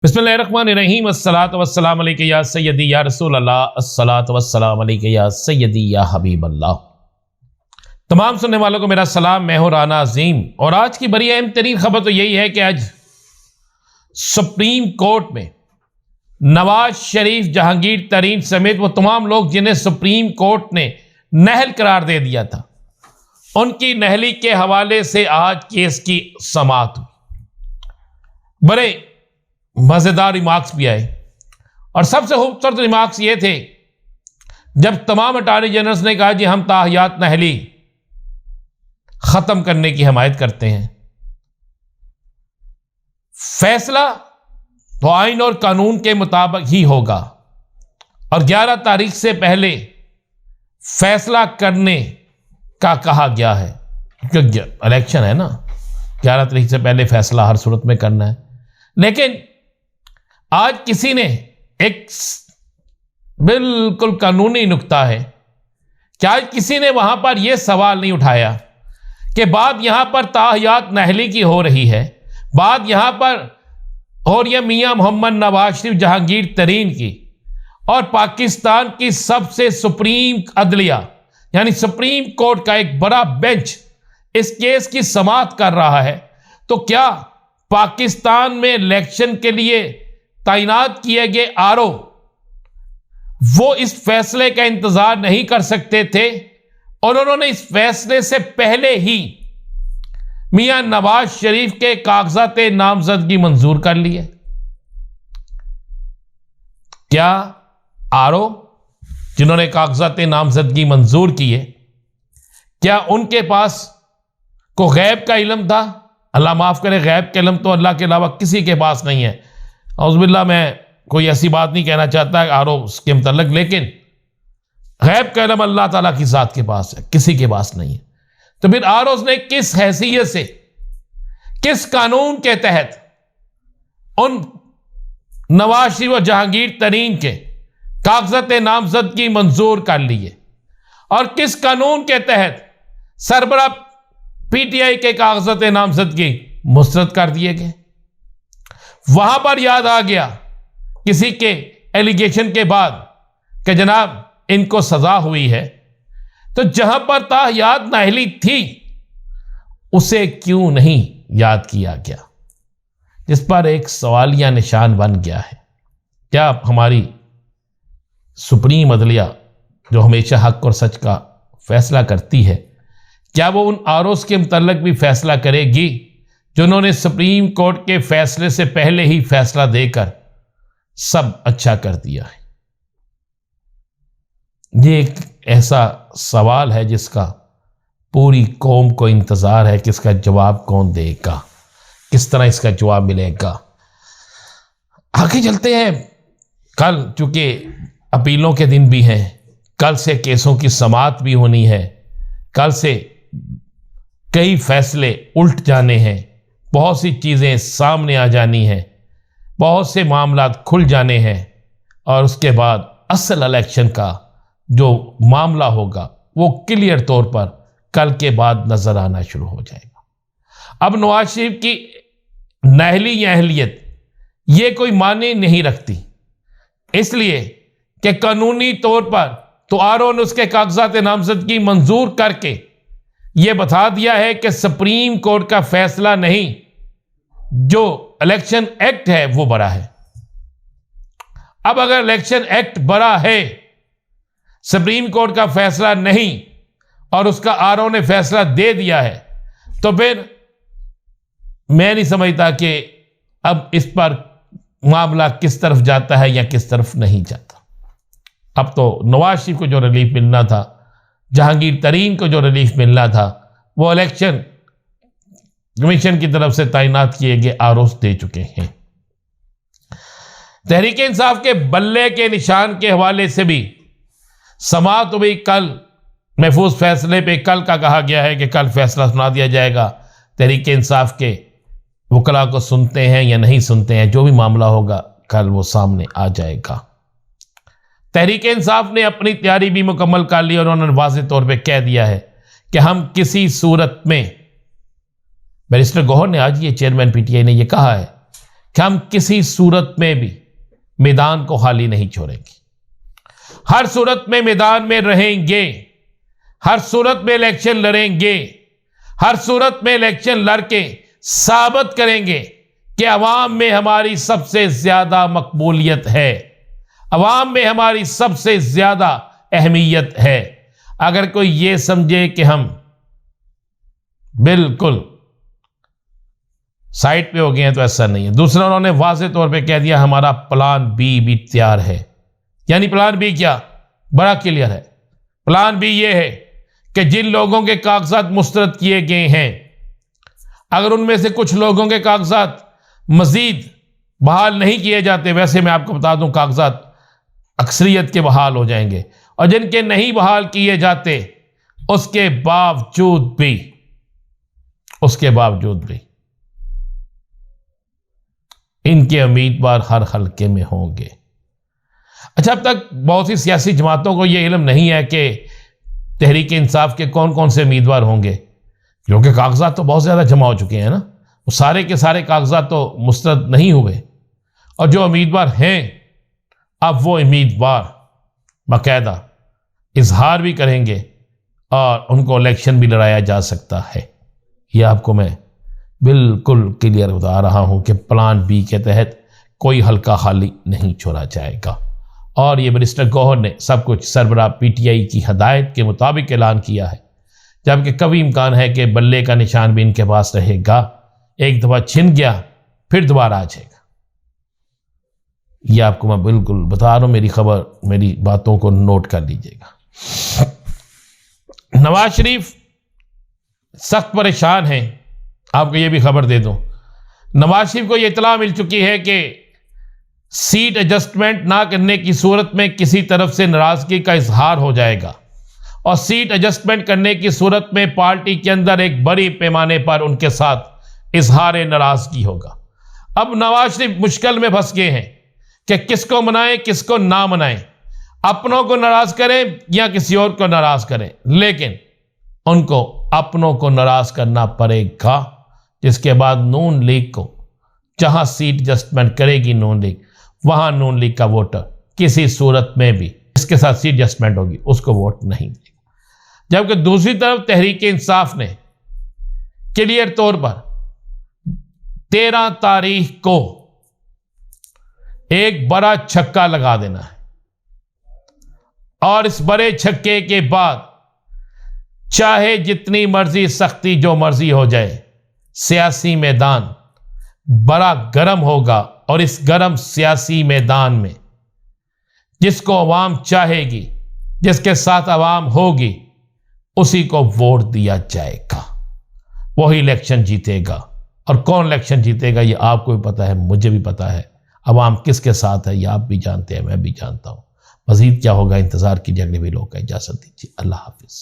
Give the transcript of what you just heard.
बिस्मिल्लाहिर्रहमानिर्रहीम अस्सलातु वस्सलामु अलैका या सय्यदी या रसूल अल्लाह अस्सलातु वस्सलामु अलैका या सय्यदी या हबीब अल्लाह। तमाम सुनने वालों को मेरा सलाम। मैं हूं राना अजीम और आज की बड़ी अहम तरीन खबर तो यही है कि आज सुप्रीम कोर्ट में नवाज शरीफ, जहांगीर तरीन समेत वो तमाम लोग जिन्हें सुप्रीम कोर्ट ने नहल करार दे दिया था, उनकी नहली के हवाले से आज केस की समाअत हुई। बड़े मजेदार रिमार्क्स भी आए और सबसे खूबसूरत रिमार्क्स ये थे जब तमाम अटॉर्नी जनरल्स ने कहा जी हम ताहियात नहली खत्म करने की हिमायत करते हैं। फैसला तो आइन और कानून के मुताबिक ही होगा और 11 तारीख से पहले फैसला करने का कहा गया है, क्योंकि इलेक्शन है ना, 11 तारीख से पहले फैसला हर सूरत में करना है। लेकिन आज किसी ने एक बिल्कुल कानूनी नुक्ता है कि आज किसी ने वहां पर यह सवाल नहीं उठाया कि बात यहां पर ताहियात नहली की हो रही है, बात यहां पर और यह मियां मोहम्मद नवाज शरीफ, जहांगीर तरीन की और पाकिस्तान की सबसे सुप्रीम अदलिया यानी सुप्रीम कोर्ट का एक बड़ा बेंच इस केस की समाअत कर रहा है। तो क्या पाकिस्तान में इलेक्शन के लिए तैनात किए गए आरओ वो इस फैसले का इंतजार नहीं कर सकते थे और उन्होंने इस फैसले से पहले ही मियां नवाज शरीफ के कागजात नामजदगी मंजूर कर लिए? क्या आरओ जिन्होंने कागजात नामजदगी मंजूर किए, क्या उनके पास को गैब का इल्म था? अल्लाह माफ करे, गैब का इल्म तो अल्लाह के अलावा किसी के पास नहीं है। औज़ुबिल्लाह, मैं कोई ऐसी बात नहीं कहना चाहता आरओ के मुतल्लिक, लेकिन गैब का इल्म अल्लाह ताला की जात के पास है, किसी के पास नहीं है। तो फिर आरओ ने किस हैसियत से, किस कानून के तहत उन नवाज शरीफ और जहांगीर तरीन के कागजात नामजदगी मंजूर कर लिए और किस कानून के तहत सरबरा पीटीआई के कागजात नामजदगी मुस्तरद कर दिए गए? वहां पर याद आ गया किसी के एलिगेशन के बाद कि जनाब इनको सजा हुई है, तो जहां पर ताहियात नहली थी उसे क्यों नहीं याद किया गया, जिस पर एक सवालिया निशान बन गया है। क्या हमारी सुप्रीम अदलिया जो हमेशा हक और सच का फैसला करती है, क्या वो उन आरओस के मुतल्लिक भी फैसला करेगी जिन्होंने सुप्रीम कोर्ट के फैसले से पहले ही फैसला देकर सब अच्छा कर दिया है? ये एक ऐसा सवाल है जिसका पूरी कौम को इंतजार है कि इसका जवाब कौन देगा, किस तरह इसका जवाब मिलेगा। आगे चलते हैं। कल चूंकि अपीलों के दिन भी हैं, कल से केसों की समाअत भी होनी है, कल से कई फैसले उल्ट जाने हैं, बहुत सी चीज़ें सामने आ जानी हैं, बहुत से मामला खुल जाने हैं और उसके बाद असल इलेक्शन का जो मामला होगा वो क्लियर तौर पर कल के बाद नजर आना शुरू हो जाएगा। अब नवाज शरीफ की नहली या अहलियत ये कोई माने नहीं रखती, इसलिए कि कानूनी तौर पर तो आरओ ने उसके कागजात नामजदगी मंजूर करके ये बता दिया है कि सुप्रीम कोर्ट का फैसला नहीं, जो इलेक्शन एक्ट है वो बड़ा है। अब अगर इलेक्शन एक्ट बड़ा है, सुप्रीम कोर्ट का फैसला नहीं और उसका आरओ ने फैसला दे दिया है, तो फिर मैं नहीं समझता कि अब इस पर मामला किस तरफ जाता है या किस तरफ नहीं जाता। अब तो नवाज शरीफ को जो रिलीफ मिलना था, जहांगीर तरीन को जो रिलीफ मिलना था, वो इलेक्शन कमीशन की तरफ से तैनात किए गए आरओस दे चुके हैं। तहरीक इंसाफ के बल्ले के निशान के हवाले से भी समाअत हुई। कल महफूज फैसले पे कल का कहा गया है कि कल फैसला सुना दिया जाएगा। तहरीक इंसाफ के वकला को सुनते हैं या नहीं सुनते हैं, जो भी मामला होगा कल वो सामने आ जाएगा। तहरीक इंसाफ ने अपनी तैयारी भी मुकम्मल कर ली और उन्होंने वाज़ेह तौर पे कह दिया है कि हम किसी सूरत में, बैरिस्टर गौहर ने आज ये चेयरमैन पीटीआई ने ये कहा है कि हम किसी सूरत में भी मैदान को खाली नहीं छोड़ेंगे, हर सूरत में मैदान में रहेंगे, हर सूरत में इलेक्शन लड़ेंगे, हर सूरत में इलेक्शन लड़के साबित करेंगे कि अवाम में हमारी सबसे ज्यादा मकबूलियत है, अवाम में हमारी सबसे ज्यादा अहमियत है। अगर कोई ये समझे कि हम बिल्कुल साइड पे हो गए हैं तो ऐसा नहीं है। दूसरा, उन्होंने वाज़े तौर पे कह दिया हमारा प्लान बी भी तैयार है। यानी प्लान बी क्या? बड़ा क्लियर है। प्लान बी ये है कि जिन लोगों के कागजात मुस्तरद किए गए हैं, अगर उनमें से कुछ लोगों के कागजात मजीद बहाल नहीं किए जाते, वैसे मैं आपको बता दूं कागजात अक्सरियत के बहाल हो जाएंगे, और जिनके नहीं बहाल किए जाते उसके बावजूद भी इनके उम्मीदवार हर हल्के में होंगे। अच्छा, अब तक बहुत सी सियासी जमातों को यह इल्म नहीं है कि तहरीक इंसाफ के कौन कौन से उम्मीदवार होंगे, क्योंकि कागजात तो बहुत ज़्यादा जमा हो चुके हैं ना, वो सारे के सारे कागजात तो मुस्तरद नहीं हुए, और जो उम्मीदवार हैं अब वो उम्मीदवार बाकायदा इजहार भी करेंगे और उनको इलेक्शन भी लड़ाया जा सकता है। ये आपको मैं बिल्कुल क्लियर बता रहा हूं कि प्लान बी के तहत कोई हल्का खाली नहीं छोड़ा जाएगा। और ये मिनिस्टर गौहर ने सब कुछ सरबराह पीटीआई की हदायत के मुताबिक ऐलान किया है, जबकि कभी इम्कान है कि बल्ले का निशान भी इनके पास रहेगा। एक दफा छिन गया फिर दोबारा आ जाएगा। यह आपको मैं बिल्कुल बता रहा हूं, मेरी खबर, मेरी बातों को नोट कर लीजिएगा। नवाज शरीफ सख्त परेशान हैं। आपको यह भी खबर दे दूं, नवाज शरीफ को यह इतला मिल चुकी है कि सीट एडजस्टमेंट ना करने की सूरत में किसी तरफ से नाराजगी का इजहार हो जाएगा, और सीट एडजस्टमेंट करने की सूरत में पार्टी के अंदर एक बड़ी पैमाने पर उनके साथ इजहार नाराजगी होगा। अब नवाज शरीफ मुश्किल में फंस गए हैं कि किसको मनाएं किसको ना मनाएं, अपनों को नाराज करें या किसी और को नाराज करें, लेकिन उनको अपनों को नाराज करना पड़ेगा। जिसके बाद नून लीग को जहां सीट एडजस्टमेंट करेगी नून लीग, वहां नून लीग का वोटर किसी सूरत में भी इसके साथ सीट एडजस्टमेंट होगी उसको वोट नहीं देगा। जबकि दूसरी तरफ तहरीक इंसाफ ने क्लियर तौर पर 13 तारीख को एक बड़ा छक्का लगा देना है, और इस बड़े छक्के के बाद चाहे जितनी मर्जी सख्ती जो मर्जी हो जाए, सियासी मैदान बड़ा गर्म होगा, और इस गर्म सियासी मैदान में जिसको अवाम चाहेगी, जिसके साथ अवाम होगी, उसी को वोट दिया जाएगा, वही इलेक्शन जीतेगा। और कौन इलेक्शन जीतेगा ये आपको भी पता है, मुझे भी पता है। अवाम किसके साथ है ये आप भी जानते हैं, मैं भी जानता हूं। मजीद क्या होगा इंतजार कीजिए। अगले वीडियो का इजाजत दीजिए। अल्लाह हाफिज।